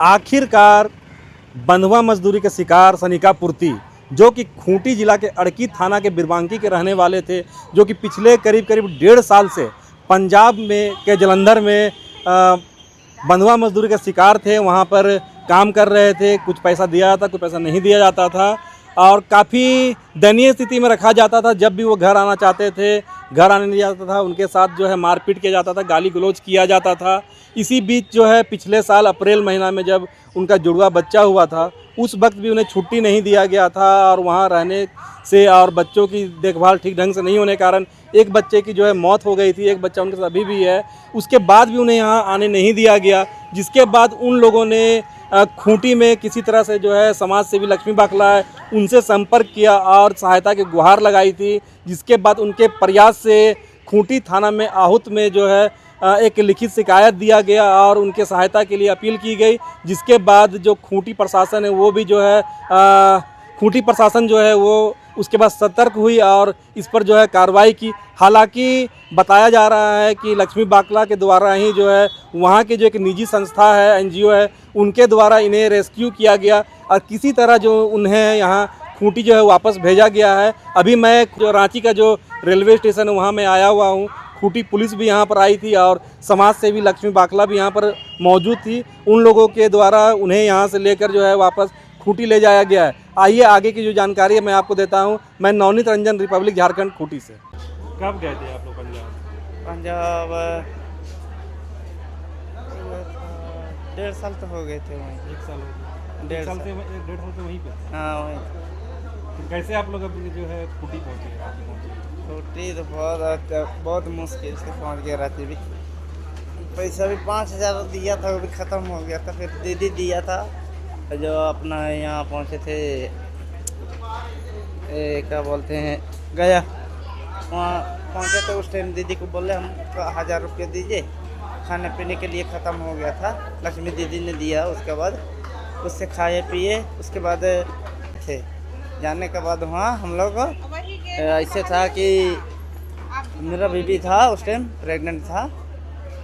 आखिरकार बंधुआ मजदूरी के शिकार सनिका पूर्ति जो कि खूंटी जिला के अड़की थाना के बिरबांकी के रहने वाले थे, जो कि पिछले करीब 1.5 साल से पंजाब में के जलंधर में बंधुआ मजदूरी के शिकार थे। वहाँ पर काम कर रहे थे, कुछ पैसा दिया जाता, कुछ पैसा नहीं दिया जाता था और काफ़ी दयनीय स्थिति में रखा जाता था। जब भी वो घर आना चाहते थे, घर आने नहीं जाता था, उनके साथ जो है मारपीट किया जाता था, गाली गलौज किया जाता था। इसी बीच जो है पिछले साल अप्रैल महीना में जब उनका जुड़वा बच्चा हुआ था, उस वक्त भी उन्हें छुट्टी नहीं दिया गया था और वहाँ रहने से और बच्चों की देखभाल ठीक ढंग से नहीं होने के कारण एक बच्चे की जो है मौत हो गई थी। एक बच्चा उनके साथ अभी भी है। उसके बाद भी उन्हें यहाँ आने नहीं दिया गया, जिसके बाद उन लोगों ने खूंटी में किसी तरह से जो है समाज सेवी लक्ष्मी बाखला है उनसे संपर्क किया और सहायता की गुहार लगाई थी। जिसके बाद उनके प्रयास से खूंटी थाना में आहूत में जो है एक लिखित शिकायत दिया गया और उनके सहायता के लिए अपील की गई। जिसके बाद जो खूंटी प्रशासन है वो भी जो है खूंटी प्रशासन जो है वो उसके बाद सतर्क हुई और इस पर जो है कार्रवाई की। हालांकि बताया जा रहा है कि लक्ष्मी बाखला के द्वारा ही जो है वहाँ के जो एक निजी संस्था है, एनजीओ है, उनके द्वारा इन्हें रेस्क्यू किया गया और किसी तरह जो उन्हें यहाँ खूंटी जो है वापस भेजा गया है। अभी मैं जो रांची का जो रेलवे स्टेशन है वहाँ मैं आया हुआ हूँ। खूंटी पुलिस भी यहाँ पर आई थी और समाज सेवी लक्ष्मी बाखला भी यहाँ पर मौजूद थी। उन लोगों के द्वारा उन्हें यहाँ से लेकर जो है वापस खूंटी ले जाया गया है। आइए आगे की जो जानकारी है मैं आपको देता हूँ। मैं नवनीत रंजन, रिपब्लिक झारखंड, खूंटी से। कब गए थे आप लोग पंजाब? 1.5 साल तो हो गए थे वहीं। 1 साल हो गया। 1.5 साल से 1.5 साल से वहीं पे। हाँ वहीं। तो कैसे आप लोग अभी जो है खूंटी पहुँचे? छुट्टी तो बहुत मुश्किल से पहुंच गया। रांची भी पैसा भी 5,000 दिया था, वो भी ख़त्म हो गया था। फिर दीदी दिया था जो अपना यहाँ पहुँचे थे, क्या बोलते हैं, गया। वहाँ पहुँचे तो उस टाइम दीदी को बोले हम 1,000 रुपये दीजिए, खाने पीने के लिए ख़त्म हो गया था। लक्ष्मी दीदी ने दिया। उसके बाद उससे खाए पिए, उसके बाद थे जाने के बाद वहाँ हम लोग ऐसे था कि मेरा बीबी था उस टाइम, प्रेग्नेंट था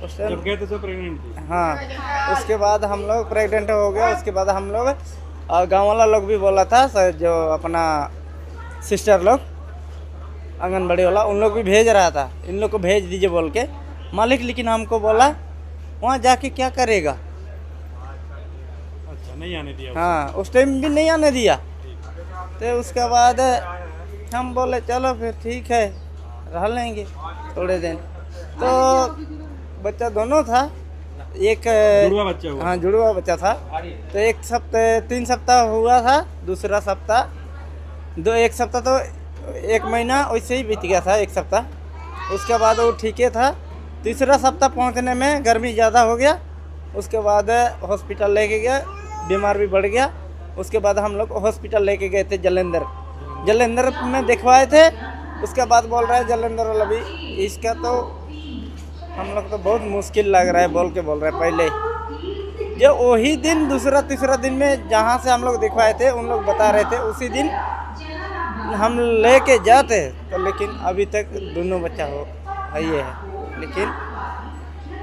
उस टाइम। जब गए थे तो प्रेग्नेंट थी? हाँ, उसके बाद हम लोग प्रेग्नेंट हो गया। उसके बाद हम लोग और गांव वाला लोग भी बोला था जो अपना सिस्टर लोग आंगनबाड़ी वाला, उन लोग भी भेज रहा था इन लोग को भेज दीजिए बोल के मालिक। लेकिन हमको बोला वहाँ जाके क्या करेगा। अच्छा, नहीं आने दिया? हाँ, उस टाइम भी नहीं आने दिया। तो उसके बाद हम बोले चलो फिर ठीक है, रह लेंगे थोड़े दिन। तो बच्चा दोनों था, एक जुड़वा बच्चा हुआ। हाँ, जुड़वा बच्चा था। तो 3 सप्ताह हुआ था, दूसरा सप्ताह एक सप्ताह तो 1 महीना वैसे ही बीत गया था, 1 सप्ताह। उसके बाद वो ठीक है था। तीसरा सप्ताह पहुंचने में गर्मी ज़्यादा हो गया। उसके बाद हॉस्पिटल लेके गया, बीमार भी बढ़ गया। उसके बाद हम लोग हॉस्पिटल लेके गए थे जलंधर में दिखवाए थे। उसके बाद बोल रहा है जलंधर वाला भी इसका तो हम लोग तो बहुत मुश्किल लग रहा है बोल रहा है। पहले जो वही दिन दूसरा तीसरा दिन में जहाँ से हम लोग दिखवाए थे उन लोग बता रहे थे उसी दिन हम लेके जाते तो, लेकिन अभी तक दोनों बच्चा है ये है, लेकिन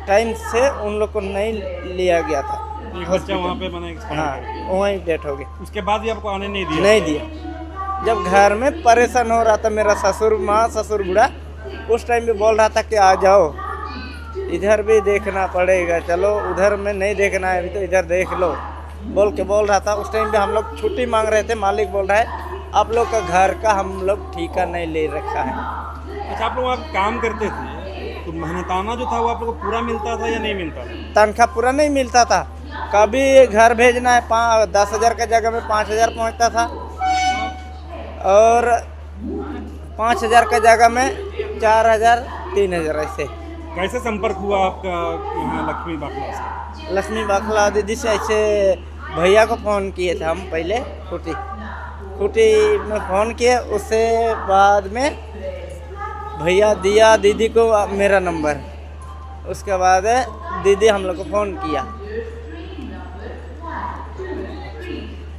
टाइम से उन लोग को नहीं लिया गया था। एक बच्चा वहाँ पे बना एक्सपायर। हाँ, वहीं डेथ हो गई। उसके बाद भी आपको आने नहीं दिया? नहीं दिया। जब घर में परेशान हो रहा था मेरा ससुर माँ, ससुर बूढ़ा, उस टाइम भी बोल रहा था कि आ जाओ, इधर भी देखना पड़ेगा, चलो उधर में नहीं देखना है अभी तो इधर देख लो बोल रहा था। उस टाइम भी हम लोग छुट्टी मांग रहे थे। मालिक बोल रहा है आप लोग का घर का हम लोग ठेका नहीं ले रखा है। अच्छा, आप लोग वहाँ काम करते थे तो मेहनताना जो था वो आप लोग को पूरा मिलता था या नहीं मिलता था? तनख्वाह पूरा नहीं मिलता था। कभी घर भेजना है 10,000 का जगह में 5,000 पहुँचता था और 5,000 का जगह में 4,000 3,000 ऐसे। कैसे संपर्क हुआ आपका यहाँ लक्ष्मी बाखला से? लक्ष्मी बाखला दीदी से ऐसे भैया को फ़ोन किए थे हम पहले, खूंटी में फ़ोन किए। उससे बाद में भैया दिया दीदी को मेरा नंबर। उसके बाद दीदी हम लोग को फ़ोन किया।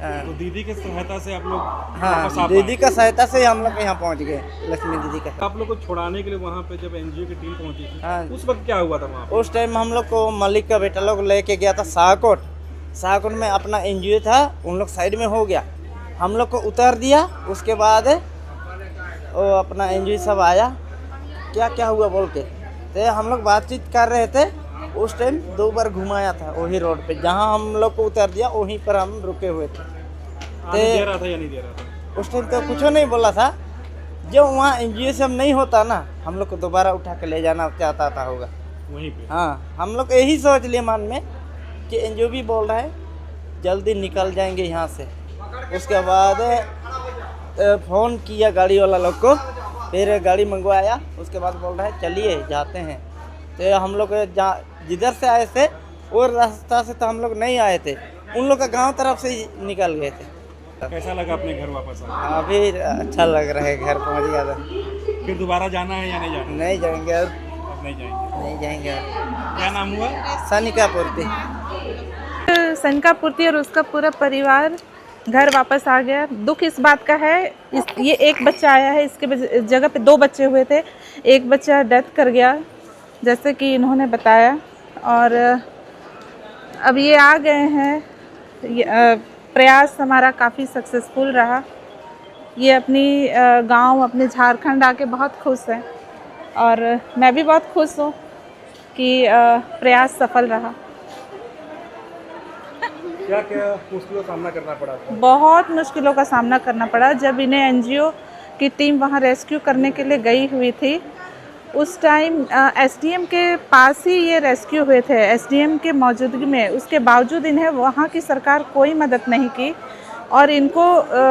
तो दीदी की सहायता से आप लोग हाँ, दीदी का सहायता से हम लोग यहाँ पहुँच गए। लक्ष्मी दीदी का आप लोग को छुड़ाने के लिए वहाँ पे जब एनजीओ की टीम पहुँची थी, हाँ, उस वक्त क्या हुआ था वहाँ पे? उस टाइम हम लोग को मलिक का बेटा लोग लेके गया था शाहकोट। शाहकुंड में अपना एनजीओ था, उन लोग साइड में हो गया, हम लोग को उतार दिया। उसके बाद वो अपना एनजीओ सब आया, क्या क्या हुआ बोल के, तो हम लोग बातचीत कर रहे थे। उस टाइम 2 बार घुमाया था वही रोड पे, जहाँ हम लोग को उतार दिया वहीं पर हम रुके हुए थे। दे रहा था या नहीं दे रहा था? उस टाइम तो कुछ नहीं बोला था। जो वहाँ एनजीओ सब नहीं होता ना, हम लोग को दोबारा उठा के ले जाना चाहता था होगा वहीं पे। हाँ, हम लोग यही सोच लिए मन में कि एनजीओ भी बोल रहा है जल्दी निकल जाएंगे यहाँ से। उसके बाद फ़ोन किया गाड़ी वाला लोग को, फिर गाड़ी मंगवाया। उसके बाद बोल रहा है चलिए जाते हैं। तो हम लोग जिधर से आए थे वो रास्ता से तो हम लोग नहीं आए थे, उन लोग का गांव तरफ से ही निकल गए थे। कैसा लगा अपने घर वापस आना? अभी अच्छा लग रहा है, घर पहुंच गया था। फिर दोबारा जाना है या नहीं जाना? नहीं जाएंगे अब, अब नहीं जाएंगे। नहीं जाएंगे अब। क्या नाम हुआ? सनिका पूर्ति। सनिका पूर्ति और उसका पूरा परिवार घर वापस आ गया। दुख इस बात का है, ये एक बच्चा आया है, इसके जगह पे 2 बच्चे हुए थे। एक बच्चा डेथ कर गया जैसे कि इन्होंने बताया, और अब ये आ गए हैं। प्रयास हमारा काफ़ी सक्सेसफुल रहा। ये अपनी गांव, अपने झारखंड आके बहुत खुश है, और मैं भी बहुत खुश हूँ कि प्रयास सफल रहा। क्या क्या मुश्किलों का सामना करना पड़ा था? बहुत मुश्किलों का सामना करना पड़ा। जब इन्हें एनजीओ की टीम वहाँ रेस्क्यू करने के लिए गई हुई थी, उस टाइम एसडीएम के पास ही ये रेस्क्यू हुए थे, एसडीएम के मौजूदगी में। उसके बावजूद इन्हें वहाँ की सरकार कोई मदद नहीं की, और इनको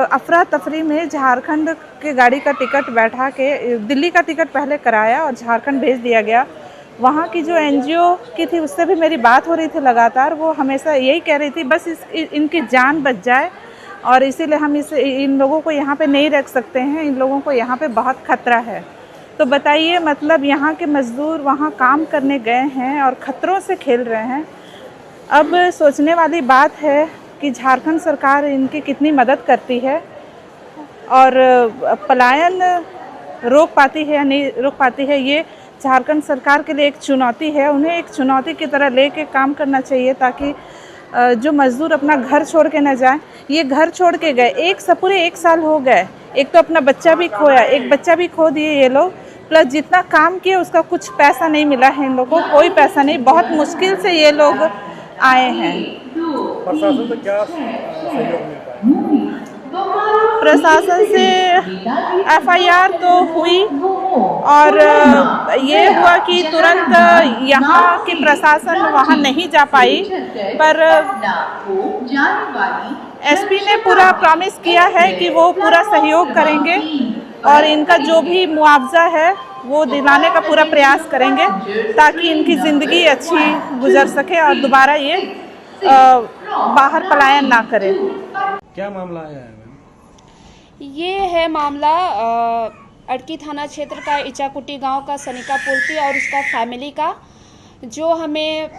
अफरा तफरी में झारखंड के गाड़ी का टिकट बैठा के, दिल्ली का टिकट पहले कराया और झारखंड भेज दिया गया। वहाँ की जो एनजीओ की थी उससे भी मेरी बात हो रही थी लगातार। वो हमेशा यही कह रही थी बस इनकी जान बच जाए, और इसीलिए हम इन लोगों को यहाँ पे नहीं रख सकते हैं, इन लोगों को यहाँ पे बहुत खतरा है। तो बताइए, मतलब यहाँ के मज़दूर वहाँ काम करने गए हैं और ख़तरों से खेल रहे हैं। अब सोचने वाली बात है कि झारखंड सरकार इनकी कितनी मदद करती है, और पलायन रोक पाती है या नहीं रोक पाती है, ये झारखंड सरकार के लिए एक चुनौती है। उन्हें एक चुनौती की तरह लेके काम करना चाहिए, ताकि जो मज़दूर अपना घर छोड़ के न जाए। ये घर छोड़ के गए, पूरे 1 साल हो गए। एक तो अपना बच्चा भी खोया, एक बच्चा भी खो दिए ये लोग, प्लस जितना काम किए उसका कुछ पैसा नहीं मिला है इन लोगों को, कोई पैसा नहीं। बहुत मुश्किल से ये लोग आए हैं। प्रशासन से क्या सहयोग मिलता है? प्रशासन से एफआईआर तो हुई, और ये हुआ कि तुरंत यहाँ की प्रशासन वहाँ नहीं जा पाई, पर एसपी ने पूरा प्रॉमिस किया है कि वो पूरा सहयोग करेंगे, और इनका जो भी मुआवजा है वो दिलाने का पूरा प्रयास करेंगे, ताकि इनकी ज़िंदगी अच्छी गुजर सके और दोबारा ये बाहर पलायन ना करें। क्या मामला है? ये है मामला अड़की थाना क्षेत्र का इचाकुटी गांव का सनिका पूर्ति और उसका फैमिली का, जो हमें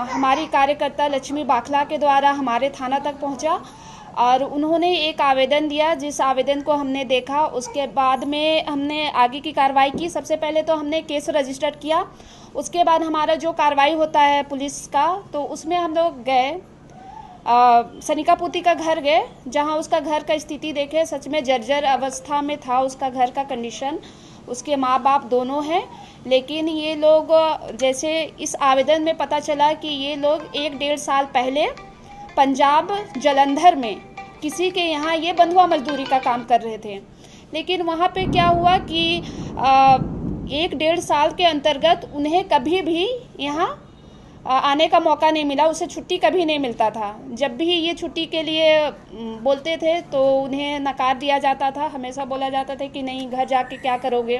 हमारी कार्यकर्ता लक्ष्मी बाखला के द्वारा हमारे थाना तक पहुंचा, और उन्होंने एक आवेदन दिया। जिस आवेदन को हमने देखा, उसके बाद में हमने आगे की कार्रवाई की। सबसे पहले तो हमने केस रजिस्टर किया, उसके बाद हमारा जो कार्रवाई होता है पुलिस का, तो उसमें हम लोग गए, सनिका पूर्ति का घर गए, जहां उसका घर का स्थिति देखे, सच में जर्जर अवस्था में था उसका घर का कंडीशन। उसके माँ बाप दोनों हैं, लेकिन ये लोग, जैसे इस आवेदन में पता चला कि ये लोग 1-1.5 साल पहले पंजाब जलंधर में किसी के यहाँ ये बंधुआ मजदूरी का काम कर रहे थे। लेकिन वहाँ पे क्या हुआ कि 1-1.5 साल के अंतर्गत उन्हें कभी भी यहाँ आने का मौका नहीं मिला, उसे छुट्टी कभी नहीं मिलता था। जब भी ये छुट्टी के लिए बोलते थे तो उन्हें नकार दिया जाता था, हमेशा बोला जाता था कि नहीं, घर जाके क्या करोगे।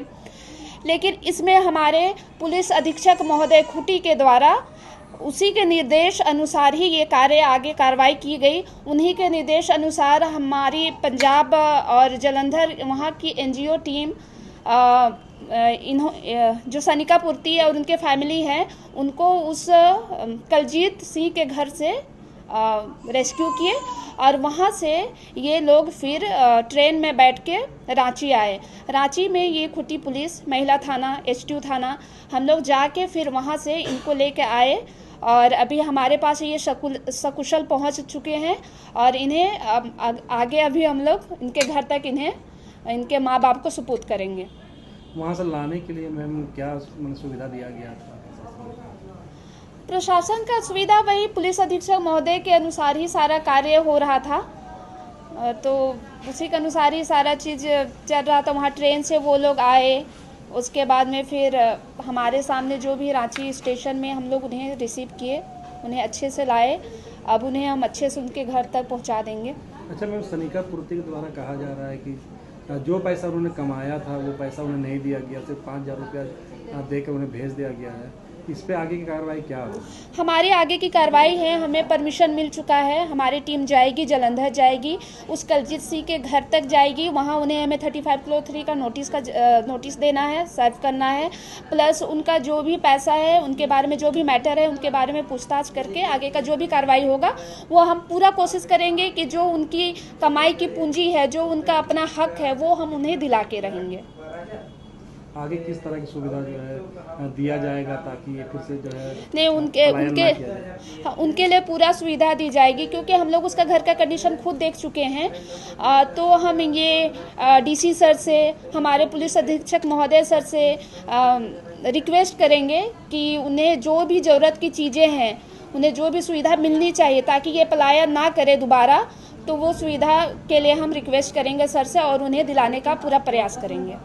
लेकिन इसमें हमारे पुलिस अधीक्षक महोदय खुटी के द्वारा उसी के निर्देश अनुसार ही ये कार्य आगे कार्रवाई की गई। उन्हीं के निर्देश अनुसार हमारी पंजाब और जलंधर वहाँ की एनजीओ टीम जो सनिका पूर्ति और उनके फैमिली हैं, उनको उस कलजीत सिंह के घर से रेस्क्यू किए, और वहाँ से ये लोग फिर ट्रेन में बैठ के रांची आए। रांची में ये खुटी पुलिस, महिला थाना, एचटीयू थाना, हम लोग जाके फिर वहाँ से इनको लेके आए, और अभी हमारे पास ये सकुशल पहुंच चुके हैं और इन्हें आगे अभी हम लोग इनके घर तक इन्हें इनके माँ बाप को सुपुर्द करेंगे। वहाँ से लाने के लिए मैम क्या सुविधा दिया गया था? प्रशासन का सुविधा वही पुलिस अधीक्षक महोदय के अनुसार ही सारा कार्य हो रहा था, तो उसी के अनुसार ही सारा चीज़ चल रहा था। वहाँ ट्रेन से वो लोग आए, उसके बाद में फिर हमारे सामने जो भी रांची स्टेशन में हम लोग उन्हें रिसीव किए, उन्हें अच्छे से लाए। अब उन्हें हम अच्छे से उनके घर तक पहुँचा देंगे। अच्छा मैम, सनिका पूर्ति के द्वारा कहा जा रहा है कि जो पैसा उन्होंने कमाया था वो पैसा उन्हें नहीं दिया गया, सिर्फ 5,000 रुपया दे कर उन्हें भेज दिया गया है। इस पे आगे की कार्रवाई क्या हो? हमारी आगे की कार्रवाई है, हमें परमिशन मिल चुका है, हमारी टीम जाएगी, जलंधर जाएगी, उस कलजीत सिंह के घर तक जाएगी। वहाँ उन्हें हमें 35(3) का नोटिस देना है, सर्व करना है, प्लस उनका जो भी पैसा है, उनके बारे में जो भी मैटर है, उनके बारे में पूछताछ करके आगे का जो भी कार्रवाई होगा वो हम पूरा कोशिश करेंगे कि जो उनकी कमाई की पूंजी है, जो उनका अपना हक है, वो हम उन्हें दिला के रहेंगे। आगे किस तरह की सुविधा जो है दिया जाएगा ताकि ये फिर से जो है नहीं, उनके लिए पूरा सुविधा दी जाएगी, क्योंकि हम लोग उसका घर का कंडीशन खुद देख चुके हैं। तो हम ये डीसी सर से, हमारे पुलिस अधीक्षक महोदय सर से रिक्वेस्ट करेंगे कि उन्हें जो भी ज़रूरत की चीज़ें हैं, उन्हें जो भी सुविधा मिलनी चाहिए ताकि ये पलायन ना करे दोबारा, तो वो सुविधा के लिए हम रिक्वेस्ट करेंगे सर से और उन्हें दिलाने का पूरा प्रयास करेंगे।